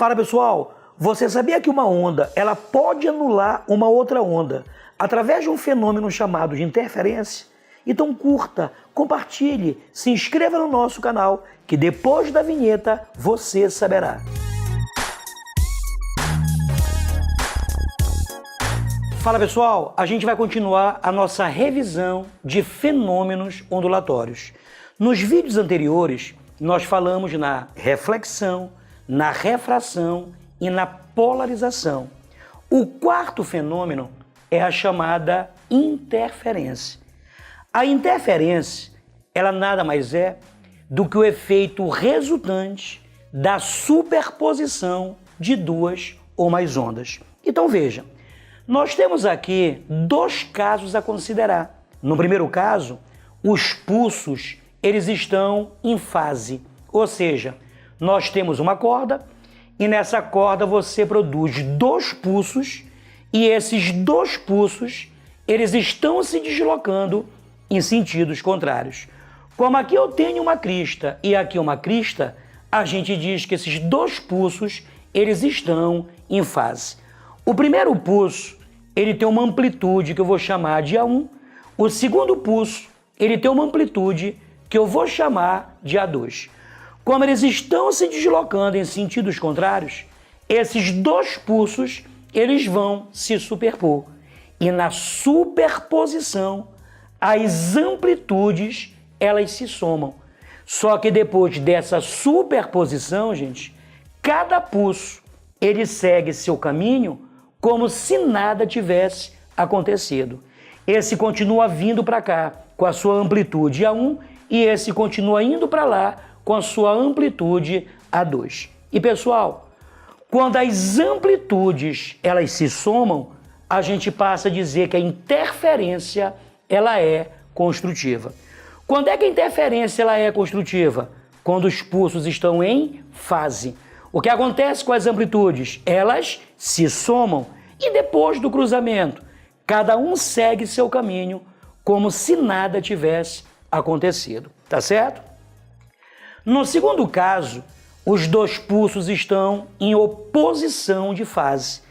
Fala pessoal, você sabia que uma onda ela pode anular uma outra onda através de um fenômeno chamado de interferência? Então curta, compartilhe, se inscreva no nosso canal que depois da vinheta você saberá. Fala pessoal, a gente vai continuar a nossa revisão de fenômenos ondulatórios. Nos vídeos anteriores nós falamos na reflexão, na refração e na polarização. O quarto fenômeno é a chamada interferência. A interferência, ela nada mais é do que o efeito resultante da superposição de duas ou mais ondas. Então veja, nós temos aqui dois casos a considerar. No primeiro caso, os pulsos eles estão em fase, ou seja, nós temos uma corda e nessa corda você produz dois pulsos e esses dois pulsos eles estão se deslocando em sentidos contrários. Como aqui eu tenho uma crista e aqui uma crista, a gente diz que esses dois pulsos eles estão em fase. O primeiro pulso ele tem uma amplitude que eu vou chamar de A1, o segundo pulso ele tem uma amplitude que eu vou chamar de A2. Como eles estão se deslocando em sentidos contrários, esses dois pulsos eles vão se superpor. E na superposição, as amplitudes elas se somam. Só que depois dessa superposição, gente, cada pulso ele segue seu caminho como se nada tivesse acontecido. Esse continua vindo para cá com a sua amplitude A1 e esse continua indo para lá com a sua amplitude A2. E pessoal, quando as amplitudes elas se somam, a gente passa a dizer que a interferência ela é construtiva. Quando é que a interferência ela é construtiva? Quando os pulsos estão em fase. O que acontece com as amplitudes? Elas se somam e depois do cruzamento, cada um segue seu caminho como se nada tivesse acontecido. Tá certo? No segundo caso, os dois pulsos estão em oposição de fase.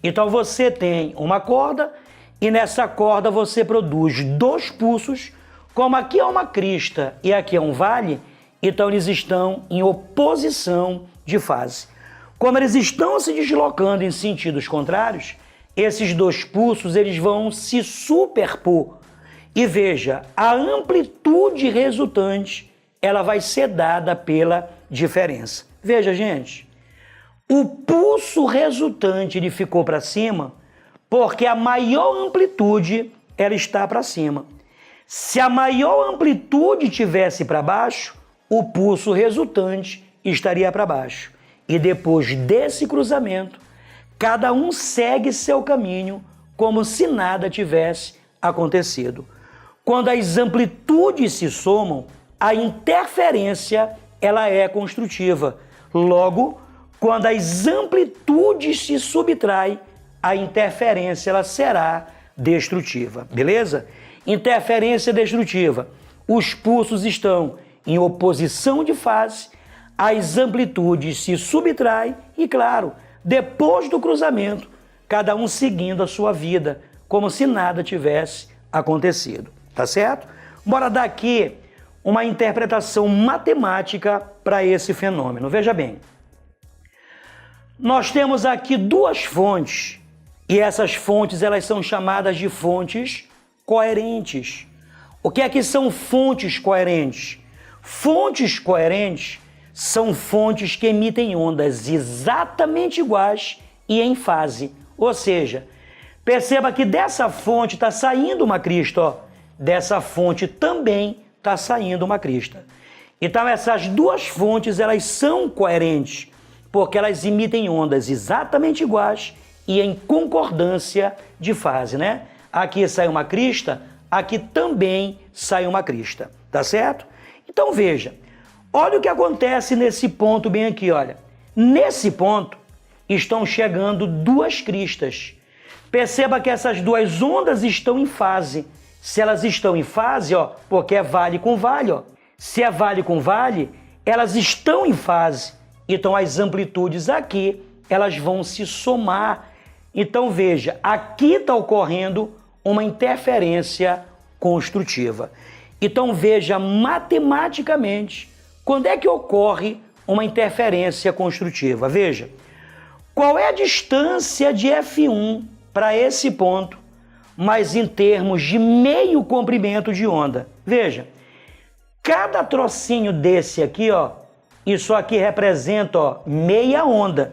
Então você tem uma corda e nessa corda você produz dois pulsos, como aqui é uma crista e aqui é um vale, então eles estão em oposição de fase. Como eles estão se deslocando em sentidos contrários, esses dois pulsos eles vão se superpor. E veja, a amplitude resultante ela vai ser dada pela diferença. Veja, gente, o pulso resultante ele ficou para cima porque a maior amplitude ela está para cima. Se a maior amplitude tivesse para baixo, o pulso resultante estaria para baixo. E depois desse cruzamento, cada um segue seu caminho como se nada tivesse acontecido. Quando as amplitudes se somam, a interferência ela é construtiva. Logo, quando as amplitudes se subtraem, a interferência ela será destrutiva. Beleza? Interferência destrutiva. Os pulsos estão em oposição de fase, as amplitudes se subtraem e, claro, depois do cruzamento, cada um seguindo a sua vida, como se nada tivesse acontecido. Tá certo? Bora dar aqui uma interpretação matemática para esse fenômeno. Veja bem, nós temos aqui duas fontes e essas fontes elas são chamadas de fontes coerentes. O que é que são fontes coerentes? Fontes coerentes são fontes que emitem ondas exatamente iguais e em fase. Ou seja, perceba que dessa fonte está saindo uma crista, ó. Dessa fonte também está saindo uma crista. Então essas duas fontes elas são coerentes, porque elas emitem ondas exatamente iguais e em concordância de fase, né? Aqui sai uma crista, aqui também sai uma crista, tá certo? Então veja, olha o que acontece nesse ponto bem aqui, olha. Nesse ponto estão chegando duas cristas. Perceba que essas duas ondas estão em fase. Se elas estão em fase, ó, porque é vale com vale, ó. Se é vale com vale, elas estão em fase. Então as amplitudes aqui, elas vão se somar. Então veja, aqui está ocorrendo uma interferência construtiva. Então veja matematicamente quando é que ocorre uma interferência construtiva. Veja, qual é a distância de F1 para esse ponto, mas em termos de meio comprimento de onda. Veja, cada trocinho desse aqui, ó, isso aqui representa, ó, meia onda.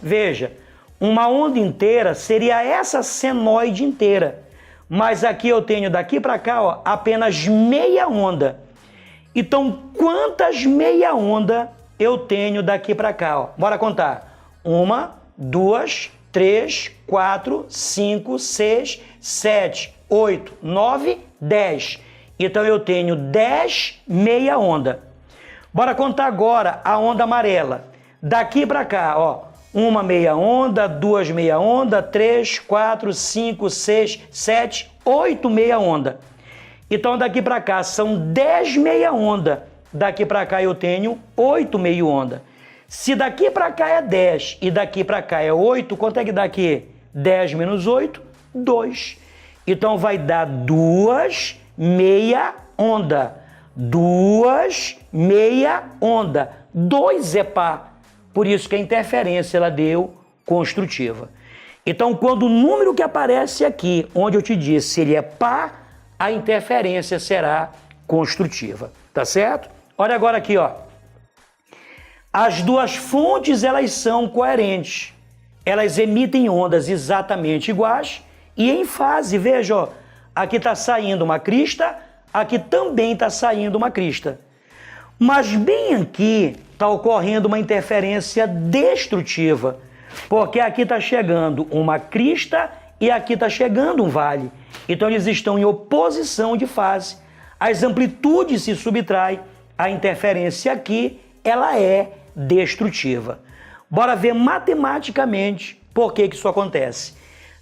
Veja, uma onda inteira seria essa senoide inteira, mas aqui eu tenho daqui para cá, ó, apenas meia onda. Então, quantas meia onda eu tenho daqui para cá? Ó? Bora contar. 1, 2, 3, 4, 5, 6, 7, 8, 9, 10. Então eu tenho 10 meia onda. Bora contar agora a onda amarela. Daqui para cá, ó. 1 meia onda, 2 meia onda, 3, 4, 5, 6, 7, 8 meia onda. Então daqui para cá são 10 meia onda. Daqui para cá eu tenho 8 meia onda. Se daqui para cá é 10 e daqui para cá é 8, quanto é que dá aqui? 10 menos 8, 2. Então vai dar 2 meia onda. 2 meia onda. 2 é par. Por isso que a interferência ela deu construtiva. Então, quando o número que aparece aqui, onde eu te disse, ele é par, a interferência será construtiva. Tá certo? Olha agora aqui, ó. As duas fontes, elas são coerentes. Elas emitem ondas exatamente iguais e em fase. Veja, ó, aqui está saindo uma crista, aqui também está saindo uma crista. Mas bem aqui está ocorrendo uma interferência destrutiva, porque aqui está chegando uma crista e aqui está chegando um vale. Então eles estão em oposição de fase. As amplitudes se subtraem, a interferência aqui, ela é destrutiva. Bora ver matematicamente por que isso acontece.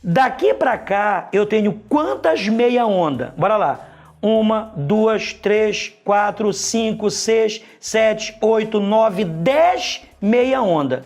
Daqui para cá eu tenho quantas meia onda? Bora lá. 1, 2, 3, 4, 5, 6, 7, 8, 9, 10 meia onda.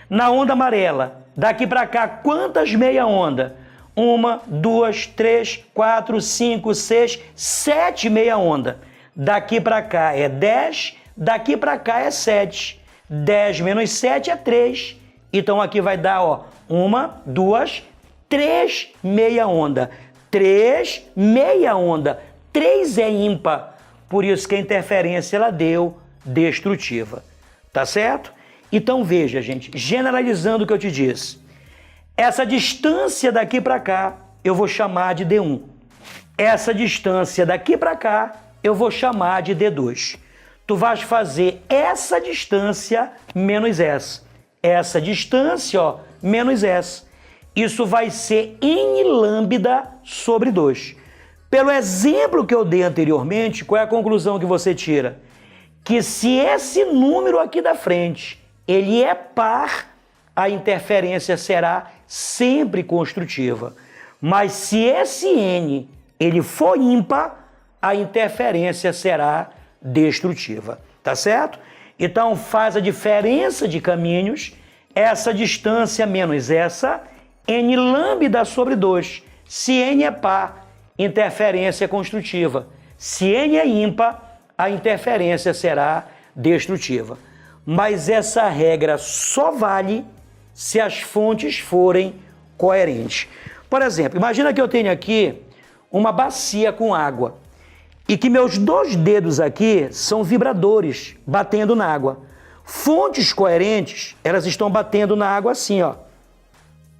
Na onda amarela, daqui para cá, quantas meia onda? 1, 2, 3, 4, 5, 6, 7 meia onda. Daqui para cá é 10, daqui para cá é 7. 10 menos 7 é 3. Então aqui vai dar, ó, 1, 2, 3 meia onda. 3 meia onda. 3 é ímpar, por isso que a interferência ela deu destrutiva, tá certo? Então veja, gente, generalizando o que eu te disse, essa distância daqui para cá eu vou chamar de D1, essa distância daqui para cá eu vou chamar de D2. Tu vais fazer essa distância menos essa distância, ó, menos essa. Isso vai ser N lambda sobre 2. Pelo exemplo que eu dei anteriormente, qual é a conclusão que você tira? Que se esse número aqui da frente, ele é par, a interferência será sempre construtiva. Mas se esse N, ele for ímpar, a interferência será destrutiva. Tá certo? Então faz a diferença de caminhos, essa distância menos essa, N lambda sobre 2. Se N é par, interferência construtiva. Se N é ímpar, a interferência será destrutiva. Mas essa regra só vale se as fontes forem coerentes. Por exemplo, imagina que eu tenho aqui uma bacia com água e que meus 2 dedos aqui são vibradores batendo na água. Fontes coerentes, elas estão batendo na água assim, ó.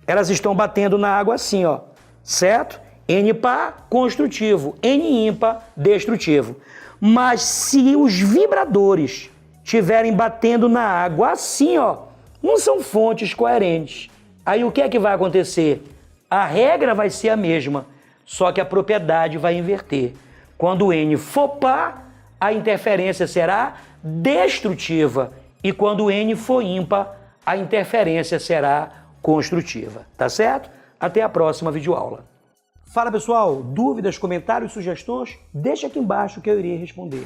Elas estão batendo na água assim, ó. Certo? N par, construtivo. N ímpar, destrutivo. Mas se os vibradores estiverem batendo na água assim, ó, não são fontes coerentes. Aí o que é que vai acontecer? A regra vai ser a mesma, só que a propriedade vai inverter. Quando o N for par, a interferência será destrutiva. E quando o N for ímpar, a interferência será construtiva. Tá certo? Até a próxima videoaula. Fala pessoal, dúvidas, comentários, sugestões? Deixa aqui embaixo que eu irei responder.